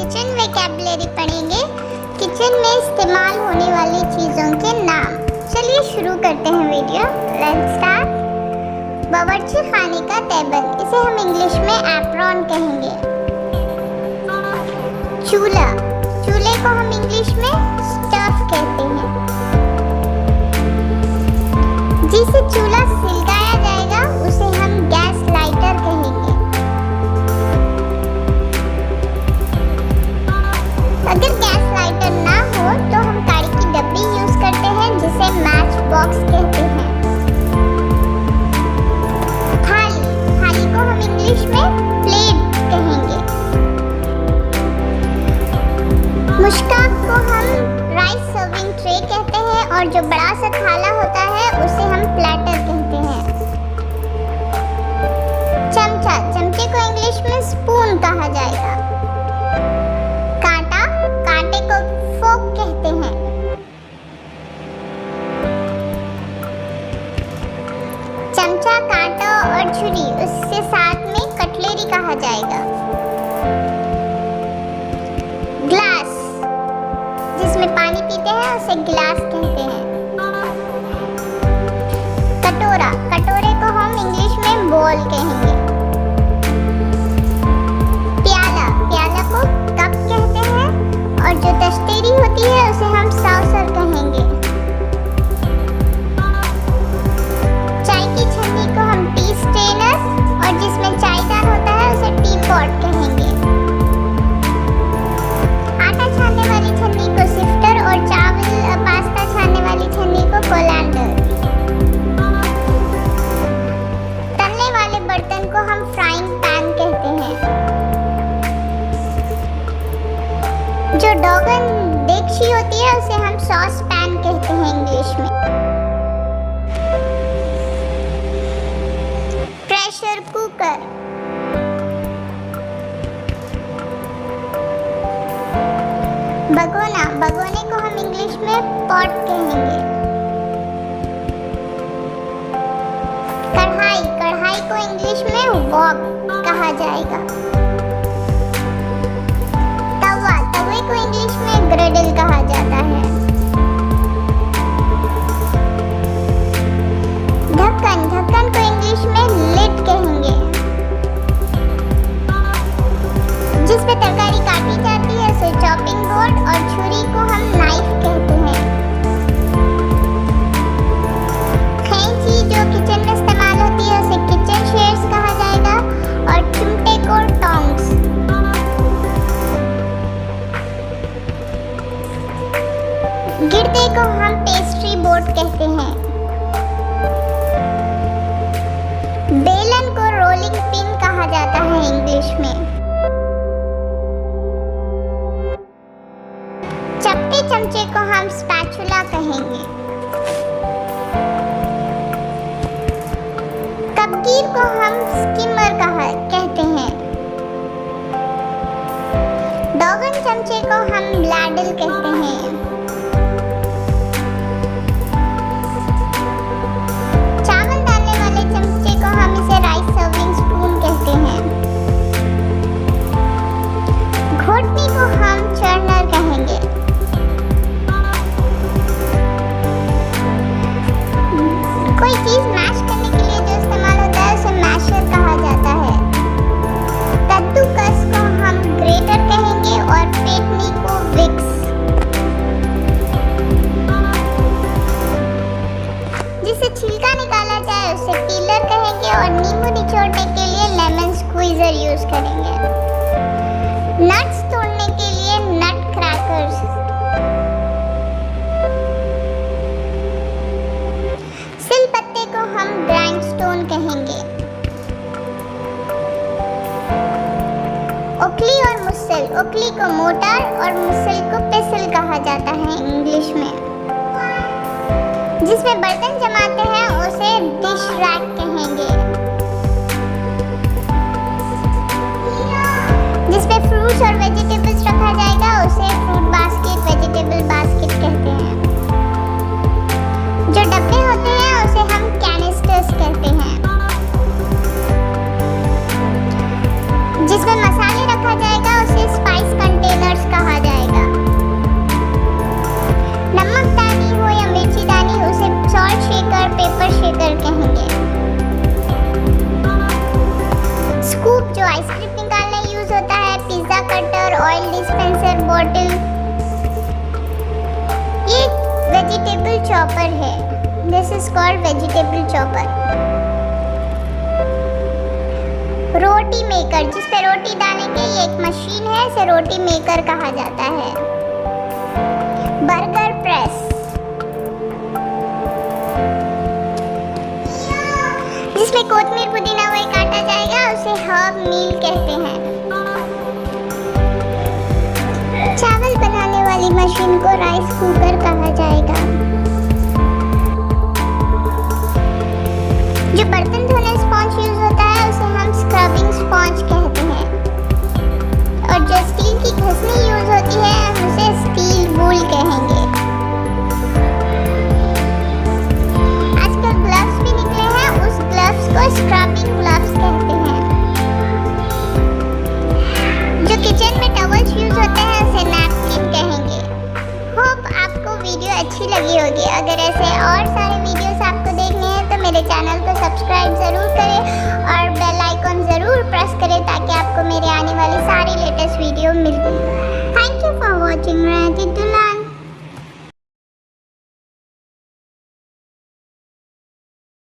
Kitchen vocabulary पढ़ेंगे। Kitchen में इस्तेमाल होने वाली चीज़ों के नाम। चलिए शुरू करते हैं वीडियो। Let's start. बावर्ची खाने का टेबल, इसे हम इंग्लिश में एप्रॉन कहेंगे। चूल्हा, चूल्हे को हम इंग्लिश में स्टोव कहते हैं। जिसे चूल्हा सिलगाया जाएगा उसे हम गैस लाइटर कहेंगे। अगर गैस लाइटर ना हो तो हम काड़ी की डब्बी यूज करते हैं जिसे मैच बॉक्स कहते हैं। थाली, थाली को हम इंग्लिश में प्लेट कहेंगे। मुश्काक को हम राइस सर्विंग ट्रे कहते हैं और जो बड़ा सा थाला होता है उसे हम प्लेटर कहते हैं। चमचा, चमचे को इंग्लिश में स्पून कहा जाएगा। कांटा, कांटे को फोक कहते हैं। चमचा, कांटा और छुरी, उससे साथ में कटलेरी कहा जाएगा। ग्लास, जिसमें पानी पीते हैं उसे गिलास कहते हैं। कटोरा, कटोरे को हम इंग्लिश में बोल कहेंगे। प्याला, प्याला को कप कहते हैं और जो तश्तेरी होती है उसे हम सॉसर कहेंगे। चाय की छन्नी को हम टी स्ट्रेनर और जिसमें चायदान होता है उसे टी पॉट कहेंगे। आटा छानने वाली छन्नी को सिफ्टर और चावल पास्ता छानने वाली छन्नी को कोलैंडर। तलने वाले बर्तन को हम फ्राइंग पैन कहते हैं। जो डोगन देगची होती है उसे हम सॉस पैन कहते हैं इंग्लिश में। प्रेशर कुकर, भगोना, भगोने को हम इंग्लिश में पॉट कहेंगे। कढ़ाई, कढ़ाई को इंग्लिश में वॉक कहा जाएगा। तवा, तवे को इंग्लिश में ग्रिडल कहा जाता है। ढक्कन, ढक्कन को इंग्लिश में लिड कहेंगे। जिस पे तरकारी काटी जाती है उसे चॉपिंग बोर्ड और छुरी को हम नाइफ कहते हैं। खैंची जो किचन में इस्तेमाल होती है उसे किचन शेयर्स कहा जाएगा और चिमटे को टोंग्स। गिरदे को हम पेस्ट्री बोर्ड कहते हैं। बेलन को रोलिंग पिन कहा जाता है इंग्लिश में। चपटे चमचे को हम स्पैचुला कहेंगे। कपकीर को हम स्किमर कहते हैं। डोगन चमचे को हम लैडल कहते हैं। चावल डालने वाले चमचे को हम इसे राइस सर्विंग स्पून कहते हैं। घोटनी को हम चर्नर कहेंगे। कोई चीज मैश करने के लिए जो इस्तेमाल होता है उसे मैशर कहा जाता है। कद्दूकस को हम ग्रेटर कहेंगे और पेटनी को विक्स। जिसे छिलका निकाला जाए उसे पीलर कहेंगे और नींबू निचोड़ने के लिए लेमन स्क्वीजर यूज करेंगे। नट्स तोड़ने के लिए नट क्रैकर्स। सिल पत्ते को हम ग्राइंडस्टोन कहेंगे। ओखली और मुसल, ओखली को मोटार और मुसल को पेसल कहा जाता है इंग्लिश में। जिसमें बर्तन जमाते हैं उसे डिश रैक कहेंगे। जिसमें फ्रूट्स और वेजिटेबल्स रखा जाएगा उसे फ्रूट बास्केट, वेजिटेबल बास्केट कहते हैं। जो डब्बे होते हैं उसे हम कैनिस्टर्स कहते हैं। जिसमें मसाले रखा जाएगा उसे स्पाइस कंटेनर आइसक्रीम निकालने यूज होता है, pizza cutter, oil dispenser, bottle. ये वेजिटेबल चॉपर है, this is called vegetable chopper. Roti maker, जिस पे रोटी डालेंगे, ये एक मशीन है, इसे रोटी मेकर कहा जाता है। बर्गर प्रेस, जिसमें कोतमीर पुदीना वही काटा जाएगा, उसे हर्ब मील कहते हैं। चावल बनाने वाली मशीन को राइस कुकर कहा जाएगा। जो बर्तन धोने स्पॉन्ज यूज होता है, उसे हम स्क्रबिंग स्पॉन्ज कहते हैं। और जो स्टील की घसनी यूज होती है, हम उसे स्टील वूल कहेंगे। आजकल ग्लव्स भी निकले हैं, उस ग्लव्स को स्क्रबिंग ग्लव्स कहते हैं। जो किचन में टॉवल्स यूज होते हैं, उसे नैपकिन कहेंगे। होप आपको वीडियो अच्छी लगी होगी। अगर ऐसे और सारे वीडियोस आपको देखने हैं तो मेरे चैनल को सब्सक्राइब ज़रूर करें और बेल आइकॉन ज़रूर प्रेस करें ताकि आपको मेरे आने वाली सारी लेटेस्ट वीडियो मिल जाए। Thank you for watching.